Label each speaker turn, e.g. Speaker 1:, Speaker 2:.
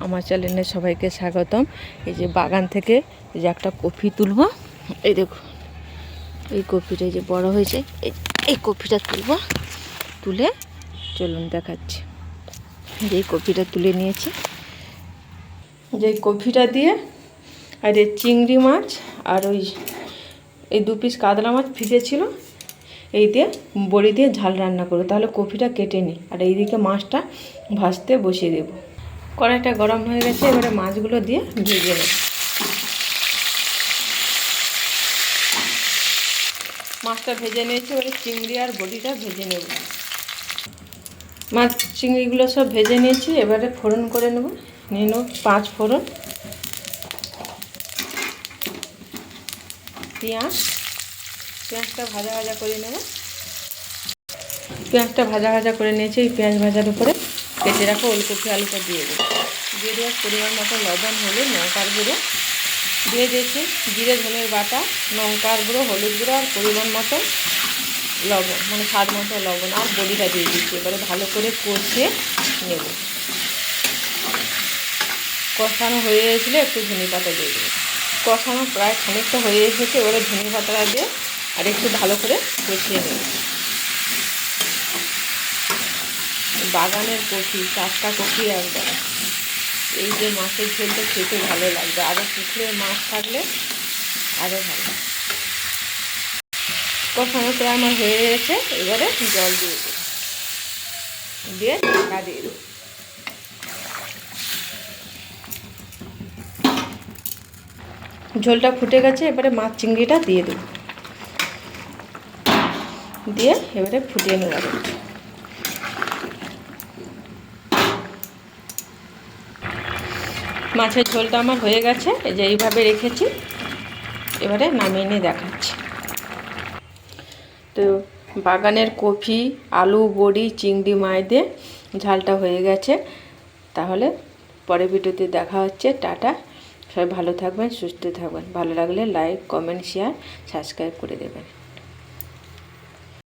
Speaker 1: আমার চ্যানেলে সবাইকে স্বাগতম। এই যে বাগান থেকে এই যে একটা কপি তুলবো, এই দেখো এই কপিটা যে বড় হয়েছে, এই কপিটা তুলবো, তুলে চলুন দেখাচ্ছি। যে কপিটা তুলে নিয়েছি, যে কপিটা দিয়ে আর এই চিংড়ি মাছ আর এই 2 পিস কাতলা মাছ ভিজেছিল, এই দিয়ে বড়ি দিয়ে ঝাল রান্না করবো। তাহলে কপিটা কেটে নিই আর এইদিকে মাছটা ভাজতে বসিয়ে দেবো। কড়াইটা গরম হয়ে গেছে, এবারে মাছগুলো দিয়ে ভেজে নেব। মাছটা ভেজে নিয়েছি, এবারে চিংড়ি আর বড়িটা ভেজে নেব। মাছ চিংড়িগুলো সব ভেজে নিয়েছি, এবারে ফোড়ন করে নেব। নিয়ে নেব 5 ফোড়ন, পেঁয়াজটা ভাজা ভাজা করে নেব। পেঁয়াজটা ভাজা ভাজা করে নিয়েছি, এই পেঁয়াজ ভাজার উপরে কেটে রাখো ওলকপি আলুটা দিয়ে দেবো। দিয়ে দেওয়ার পরিমাণ মতো লবণ, হলুদ, লঙ্কার গুঁড়ো দিয়ে দিয়েছি, জিরে ধনের বাটা, লঙ্কার গুঁড়ো, হলুদ গুঁড়ো আর পরিমাণ মতো লবণ, মানে স্বাদ মতো লবণ, আর বড়িটা দিয়ে দিচ্ছি। এবারে ভালো করে কষিয়ে নেব। কষানো হয়ে গেছিলো, একটু ধনে পাতা দিয়ে দেবো। কষানো প্রায় খানিকটা হয়ে এসেছে, এবারে ধনে পাতাটা দিয়ে আর একটু ভালো করে কষিয়ে নেব। বাগানের কপি, টাটকা কপি একদম। এই যে মাছের ঝোলটা খেতে ভালো লাগবে, আরও পুকুরের মাছ থাকলে আরও ভালো। কষানো প্রায় আমার হয়ে গেছে, এবারে জল দিয়ে দেবো, দিয়ে ঢাকা দিয়ে দেবো। ঝোলটা ফুটে গেছে, এবারে মাছ চিংড়িটা দিয়ে দেবো, দিয়ে এবারে ফুটিয়ে নেওয়া যাবে। মাছের ঝোলটা আমার হয়ে গেছে, এই যে এইভাবে রেখেছি, এবারে নামিয়ে নিয়ে দেখাচ্ছি। তো বাগানের কপি, আলু, বড়ি, চিংড়ি মাছ দিয়ে ঝালটা হয়ে গেছে। তাহলে পরের ভিডিওতে দেখা হচ্ছে। টাটা। সবাই ভালো থাকবেন, সুস্থ থাকবেন। ভালো লাগলে লাইক, কমেন্ট, শেয়ার, সাবস্ক্রাইব করে দেবেন।